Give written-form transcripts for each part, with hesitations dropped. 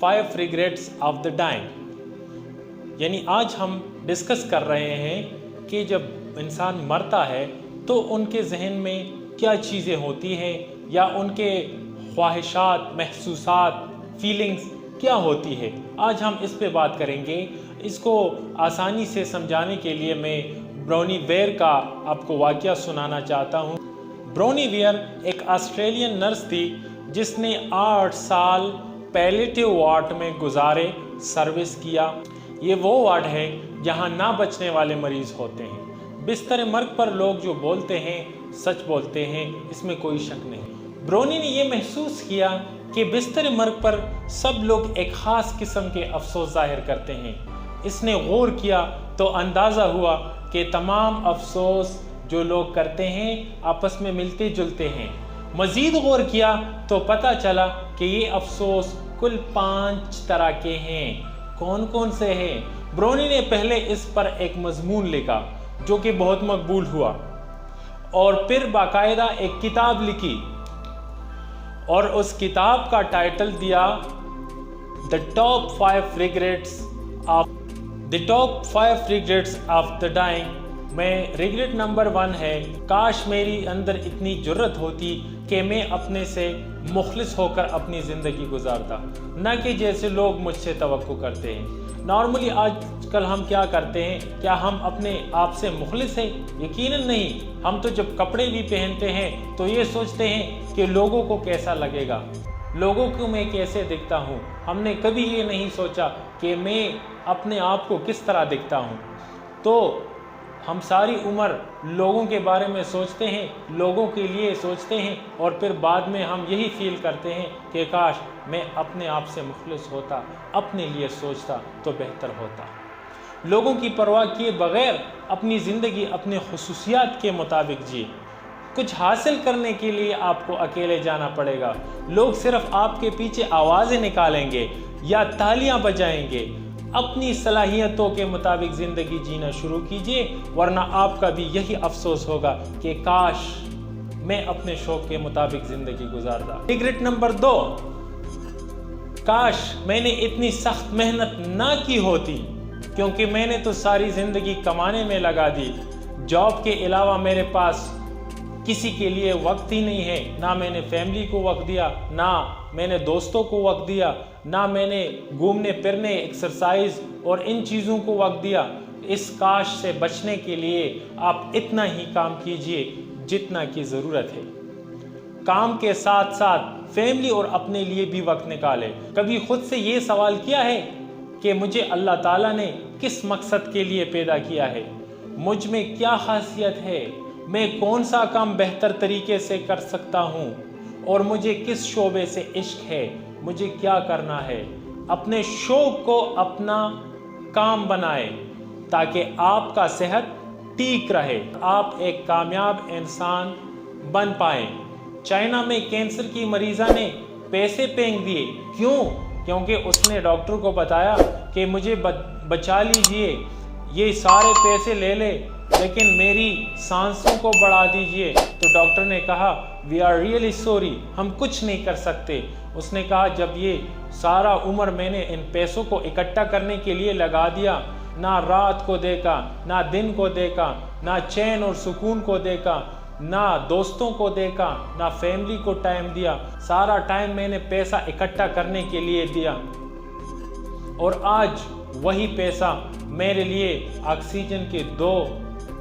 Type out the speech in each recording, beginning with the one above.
5 regrets of the dying. یعنی آج ہم ڈسکس کر رہے ہیں کہ جب انسان مرتا ہے تو ان کے ذہن میں کیا چیزیں ہوتی ہیں یا ان کے خواہشات، محسوسات، فیلنگز کیا ہوتی ہے. آج ہم اس پہ بات کریں گے. اس کو آسانی سے سمجھانے کے لیے میں برونی ویئر کا آپ کو واقعہ سنانا چاہتا ہوں. برونی ویئر ایک آسٹریلین نرس تھی جس نے 8 سال پیلیٹیو وارڈ میں گزارے، سروس کیا. یہ وہ وارڈ ہے جہاں نہ بچنے والے مریض ہوتے ہیں. بستر مرگ پر لوگ جو بولتے ہیں سچ بولتے ہیں، اس میں کوئی شک نہیں. برونی نے یہ محسوس کیا کہ بستر مرگ پر سب لوگ ایک خاص قسم کے افسوس ظاہر کرتے ہیں. اس نے غور کیا تو اندازہ ہوا کہ تمام افسوس جو لوگ کرتے ہیں آپس میں ملتے جلتے ہیں. مزید غور کیا تو پتہ چلا کہ یہ افسوس کل 5 طرح کے ہیں. کون کون سے ہیں؟ برونی نے پہلے اس پر ایک مضمون لکھا جو کہ بہت مقبول ہوا، اور پھر باقاعدہ ایک کتاب لکھی اور اس کتاب کا ٹائٹل دیا The Top 5 Regrets of the Dying. میں ریگریٹ نمبر 1 ہے، کاش میری اندر اتنی جرت ہوتی کہ میں اپنے سے مخلص ہو کر اپنی زندگی گزارتا، نہ کہ جیسے لوگ مجھ سے توقع کرتے ہیں. نارملی آج کل ہم کیا کرتے ہیں؟ کیا ہم اپنے آپ سے مخلص ہیں؟ یقیناً نہیں. ہم تو جب کپڑے بھی پہنتے ہیں تو یہ سوچتے ہیں کہ لوگوں کو کیسا لگے گا، لوگوں کو میں کیسے دکھتا ہوں. ہم نے کبھی یہ نہیں سوچا کہ میں اپنے آپ کو کس طرح دکھتا ہوں. تو ہم ساری عمر لوگوں کے بارے میں سوچتے ہیں، لوگوں کے لیے سوچتے ہیں، اور پھر بعد میں ہم یہی فیل کرتے ہیں کہ کاش میں اپنے آپ سے مخلص ہوتا، اپنے لیے سوچتا تو بہتر ہوتا. لوگوں کی پرواہ کیے بغیر اپنی زندگی اپنے خصوصیات کے مطابق جیے. کچھ حاصل کرنے کے لیے آپ کو اکیلے جانا پڑے گا. لوگ صرف آپ کے پیچھے آوازیں نکالیں گے یا تالیاں بجائیں گے. اپنی صلاحیتوں کے مطابق زندگی جینا شروع کیجئے، ورنہ آپ کا بھی یہی افسوس ہوگا کہ کاش میں اپنے شوق کے مطابق زندگی گزارتا. ریگریٹ نمبر 2، کاش میں نے اتنی سخت محنت نہ کی ہوتی، کیونکہ میں نے تو ساری زندگی کمانے میں لگا دی. جاب کے علاوہ میرے پاس کسی کے لیے وقت ہی نہیں ہے. نہ میں نے فیملی کو وقت دیا، نہ میں نے دوستوں کو وقت دیا، نہ میں نے گھومنے پھرنے، ایکسرسائز اور ان چیزوں کو وقت دیا. اس کاش سے بچنے کے لیے آپ اتنا ہی کام کیجئے جتنا کی ضرورت ہے. کام کے ساتھ ساتھ فیملی اور اپنے لیے بھی وقت نکالے. کبھی خود سے یہ سوال کیا ہے کہ مجھے اللہ تعالیٰ نے کس مقصد کے لیے پیدا کیا ہے؟ مجھ میں کیا خاصیت ہے؟ میں کون سا کام بہتر طریقے سے کر سکتا ہوں؟ اور مجھے کس شعبے سے عشق ہے؟ مجھے کیا کرنا ہے؟ اپنے شوق کو اپنا کام بنائیں تاکہ آپ کا صحت ٹھیک رہے، آپ ایک کامیاب انسان بن پائیں. چائنا میں کینسر کی مریضہ نے پیسے پھینک دیے. کیوں؟ کیونکہ اس نے ڈاکٹر کو بتایا کہ مجھے بچا لیجئے، یہ سارے پیسے لے لے لیکن میری سانسوں کو بڑھا دیجئے. تو ڈاکٹر نے کہا وی آر ریئلی سوری، ہم کچھ نہیں کر سکتے. اس نے کہا جب یہ سارا عمر میں نے ان پیسوں کو اکٹھا کرنے کے لیے لگا دیا، نہ رات کو دیکھا، نہ دن کو دیکھا، نہ چین اور سکون کو دیکھا، نہ دوستوں کو دیکھا، نہ فیملی کو ٹائم دیا، سارا ٹائم میں نے پیسہ اکٹھا کرنے کے لیے دیا، اور آج وہی پیسہ میرے لیے آکسیجن کے 2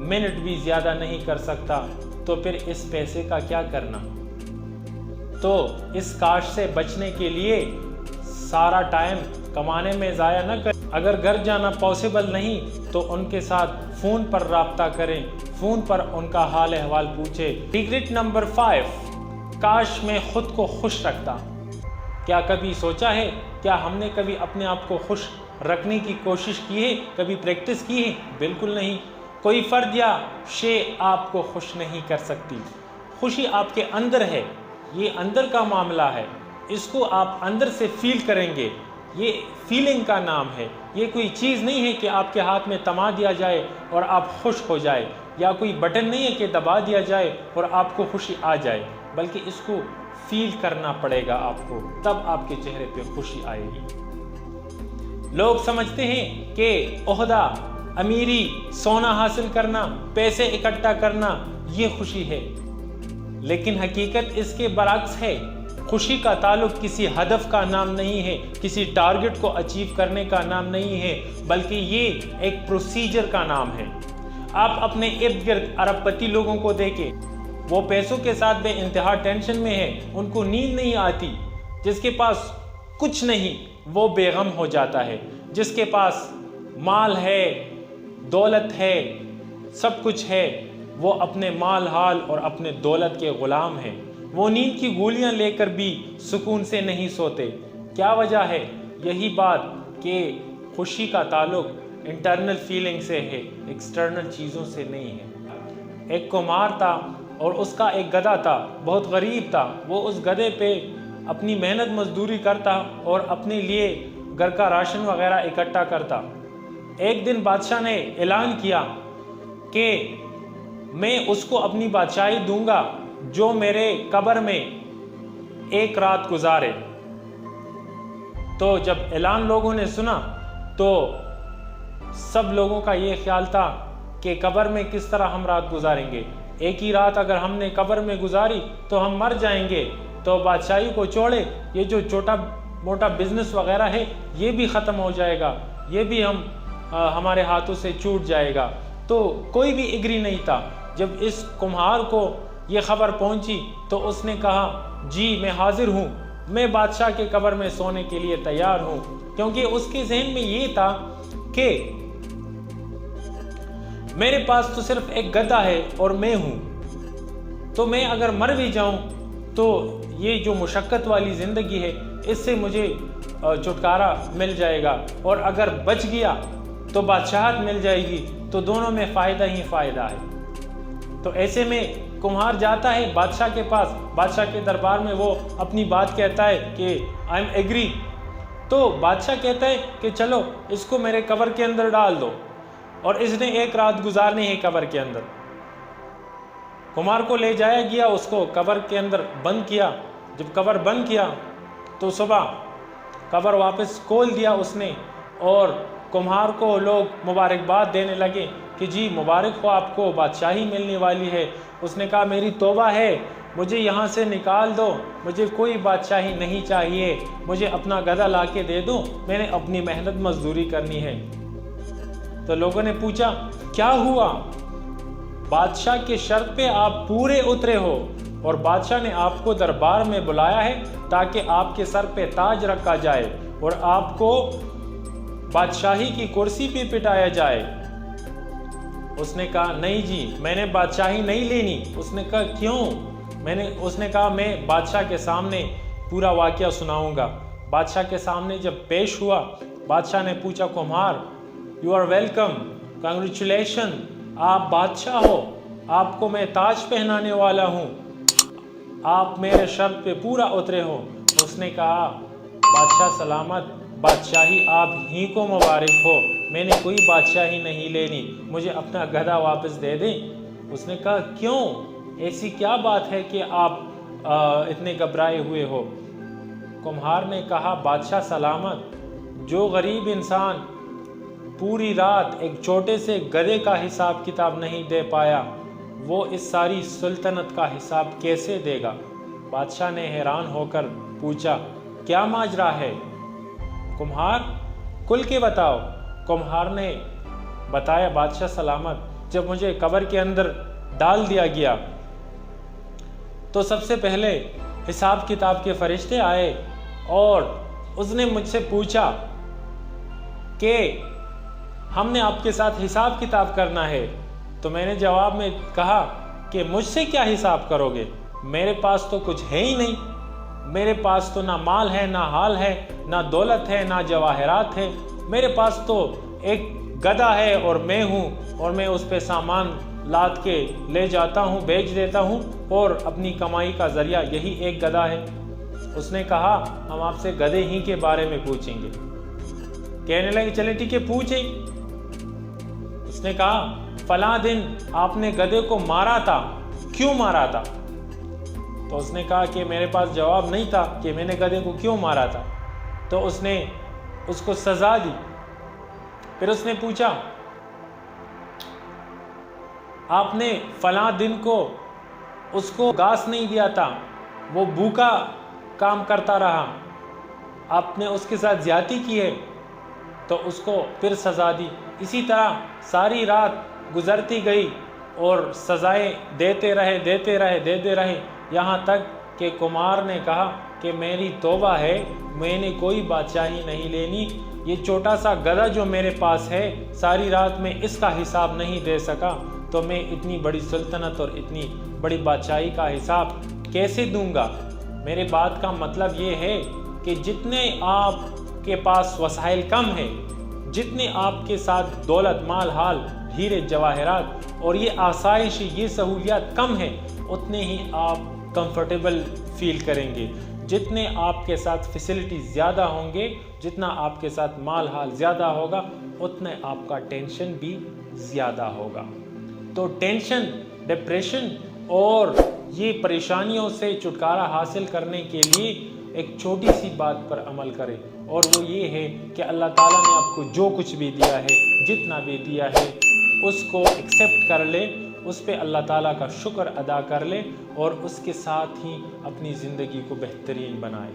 منٹ بھی زیادہ نہیں کر سکتا. تو پھر اس پیسے کا کیا کرنا؟ تو اس کاش سے بچنے کے لیے سارا ٹائم کمانے میں ضائع نہ کریں. اگر گھر جانا پاسبل نہیں تو ان کے ساتھ فون پر رابطہ کریں، فون پر ان کا حال احوال پوچھیں. ریگریٹ نمبر 5، کاش میں خود کو خوش رکھتا. کیا کبھی سوچا ہے؟ کیا ہم نے کبھی اپنے آپ کو خوش رکھنے کی کوشش کی ہے؟ کبھی پریکٹس کی ہے؟ بالکل نہیں. کوئی فرد یا شے آپ کو خوش نہیں کر سکتی. خوشی آپ کے اندر ہے، یہ اندر کا معاملہ ہے. اس کو آپ اندر سے فیل کریں گے. یہ فیلنگ کا نام ہے. یہ کوئی چیز نہیں ہے کہ آپ کے ہاتھ میں تما دیا جائے اور آپ خوش ہو جائے، یا کوئی بٹن نہیں ہے کہ دبا دیا جائے اور آپ کو خوشی آ جائے، بلکہ اس کو فیل کرنا پڑے گا آپ کو، تب آپ کے چہرے پہ خوشی آئے گی۔ لوگ سمجھتے ہیں کہ عہدہ، امیری، سونا حاصل کرنا، پیسے اکٹھا کرنا یہ خوشی ہے، لیکن حقیقت اس کے برعکس ہے۔ خوشی کا تعلق کسی ہدف کا نام نہیں ہے، کسی ٹارگٹ کو اچیو کرنے کا نام نہیں ہے، بلکہ یہ ایک پروسیجر کا نام ہے۔ آپ اپنے ارد گرد ارب پتی لوگوں کو دیکھیں، وہ پیسوں کے ساتھ بے انتہا ٹینشن میں ہے، ان کو نیند نہیں آتی۔ جس کے پاس کچھ نہیں وہ بے غم ہو جاتا ہے، جس کے پاس مال ہے، دولت ہے، سب کچھ ہے، وہ اپنے مال حال اور اپنے دولت کے غلام ہیں۔ وہ نیند کی گولیاں لے کر بھی سکون سے نہیں سوتے۔ کیا وجہ ہے؟ یہی بات کہ خوشی کا تعلق انٹرنل فیلنگ سے ہے، ایکسٹرنل چیزوں سے نہیں ہے۔ ایک کمہار تھا اور اس کا ایک گدھا تھا، بہت غریب تھا۔ وہ اس گدھے پہ اپنی محنت مزدوری کرتا اور اپنے لیے گھر کا راشن وغیرہ اکٹھا کرتا۔ ایک دن بادشاہ نے اعلان کیا کہ میں اس کو اپنی بادشاہی دوں گا جو میرے قبر میں ایک رات گزارے۔ تو جب اعلان لوگوں نے سنا تو سب لوگوں کا یہ خیال تھا کہ قبر میں کس طرح ہم رات گزاریں گے، ایک ہی رات اگر ہم نے قبر میں گزاری تو ہم مر جائیں گے، تو بادشاہی کو چھوڑے یہ جو چھوٹا موٹا بزنس وغیرہ ہے یہ بھی ختم ہو جائے گا، یہ بھی ہمارے ہاتھوں سے چھوٹ جائے گا۔ تو کوئی بھی ایگری نہیں تھا۔ جب اس کمہار کو یہ خبر پہنچی تو اس نے کہا جی میں حاضر ہوں، میں بادشاہ کے قبر میں سونے کے لیے تیار ہوں، کیونکہ اس کے ذہن میں یہ تھا کہ میرے پاس تو صرف ایک گدھا ہے اور میں ہوں، تو میں اگر مر بھی جاؤں تو یہ جو مشقت والی زندگی ہے اس سے مجھے چھٹکارا مل جائے گا، اور اگر بچ گیا تو بادشاہت مل جائے گی، تو دونوں میں فائدہ ہی فائدہ ہے۔ تو ایسے میں کمہار جاتا ہے بادشاہ کے پاس، بادشاہ کے دربار میں وہ اپنی بات کہتا ہے کہ آئی ایم ایگری۔ تو بادشاہ کہتا ہے کہ چلو اس کو میرے قبر کے اندر ڈال دو، اور اس نے ایک رات گزارنی ہے قبر کے اندر۔ کمہار کو لے جایا گیا، اس کو قبر کے اندر بند کیا۔ جب قبر بند کیا تو صبح قبر واپس کھول دیا اس نے، اور کمہار کو لوگ مبارکباد دینے لگے کہ جی مبارک ہو، آپ کو بادشاہی ملنے والی ہے۔ اس نے کہا میری توبہ ہے، مجھے یہاں سے نکال دو، مجھے کوئی بادشاہی نہیں چاہیے، مجھے اپنا گدھا لا کے دے دو، میں نے اپنی محنت مزدوری کرنی ہے۔ تو لوگوں نے پوچھا کیا ہوا؟ بادشاہ کے شرط پہ آپ پورے اترے ہو، اور بادشاہ نے آپ کو دربار میں بلایا ہے تاکہ آپ کے سر پہ تاج رکھا جائے اور آپ کو بادشاہی کی کرسی پہ بٹھایا جائے۔ اس نے کہا نہیں جی میں نے بادشاہی نہیں لینی۔ اس نے کہا کیوں؟ اس نے کہا میں بادشاہ کے سامنے پورا واقعہ سناؤں گا۔ بادشاہ کے سامنے جب پیش ہوا، بادشاہ نے پوچھا کمہار یو آر ویلکم، کنگریچولیشن، آپ بادشاہ ہو، آپ کو میں تاج پہنانے والا ہوں، آپ میرے شرط پہ پورا اترے ہو۔ اس نے کہا بادشاہ سلامت، بادشاہی آپ ہی کو مبارک ہو، میں نے کوئی بادشاہی نہیں لینی، مجھے اپنا گدھا واپس دے دیں۔ اس نے کہا کیوں؟ ایسی کیا بات ہے کہ آپ اتنے گھبرائے ہوئے ہو؟ کمہار نے کہا بادشاہ سلامت، جو غریب انسان پوری رات ایک چھوٹے سے گدھے کا حساب کتاب نہیں دے پایا، وہ اس ساری سلطنت کا حساب کیسے دے گا؟ بادشاہ نے حیران ہو کر پوچھا کیا ماجرا ہے کمہار؟ کھل کے بتاؤ۔ کمہار نے بتایا بادشاہ سلامت، جب مجھے قبر کے اندر ڈال دیا گیا تو سب سے پہلے حساب کتاب کے فرشتے آئے اور اس نے مجھ سے پوچھا کہ ہم نے آپ کے ساتھ حساب کتاب کرنا ہے۔ تو میں نے جواب میں کہا کہ مجھ سے کیا حساب کرو گے؟ میرے پاس تو کچھ ہے ہی نہیں، میرے پاس تو نہ مال ہے، نہ حال ہے، نہ دولت ہے، نہ جواہرات ہے، میرے پاس تو ایک گدھا ہے اور میں ہوں، اور میں اس پہ سامان لاد کے لے جاتا ہوں، بیچ دیتا ہوں، اور اپنی کمائی کا ذریعہ یہی ایک گدھا ہے۔ اس نے کہا ہم آپ سے گدھے ہی کے بارے میں پوچھیں گے۔ کہنے لگے چلے ٹھیک ہے پوچھیں۔ اس نے کہا فلاں دن آپ نے گدھے کو مارا تھا، کیوں مارا تھا؟ تو اس نے کہا کہ میرے پاس جواب نہیں تھا کہ میں نے گدھے کو کیوں مارا تھا، تو اس نے اس کو سزا دی۔ پھر اس نے پوچھا آپ نے فلاں دن کو اس کو گھاس نہیں دیا تھا، وہ بھوکا کام کرتا رہا، آپ نے اس کے ساتھ زیادتی کی ہے، تو اس کو پھر سزا دی۔ اسی طرح ساری رات گزرتی گئی اور سزائیں دیتے رہے یہاں تک کہ کمار نے کہا کہ میری توبہ ہے، میں نے کوئی بادشاہی نہیں لینی، یہ چھوٹا سا گدھا جو میرے پاس ہے ساری رات میں اس کا حساب نہیں دے سکا، تو میں اتنی بڑی سلطنت اور اتنی بڑی بادشاہی کا حساب کیسے دوں گا۔ میرے بات کا مطلب یہ ہے کہ جتنے آپ کے پاس وسائل کم ہیں، جتنے آپ کے ساتھ دولت، مال، حال، ہیرے جواہرات اور یہ آسائش، یہ سہولیات کم ہیں، اتنے ہی آپ کمفرٹیبل فیل کریں گے۔ جتنے آپ کے ساتھ فیسلٹی زیادہ ہوں گے، جتنا آپ کے ساتھ مال حال زیادہ ہوگا، اتنے آپ کا ٹینشن بھی زیادہ ہوگا۔ تو ٹینشن، ڈپریشن اور یہ پریشانیوں سے چھٹکارا حاصل کرنے کے لیے ایک چھوٹی سی بات پر عمل کریں، اور وہ یہ ہے کہ اللہ تعالیٰ نے آپ کو جو کچھ بھی دیا ہے، جتنا بھی دیا ہے، اس کو ایکسیپٹ کر لے، اس پہ اللہ تعالیٰ کا شکر ادا کر لے اور اس کے ساتھ ہی اپنی زندگی کو بہترین بنائے۔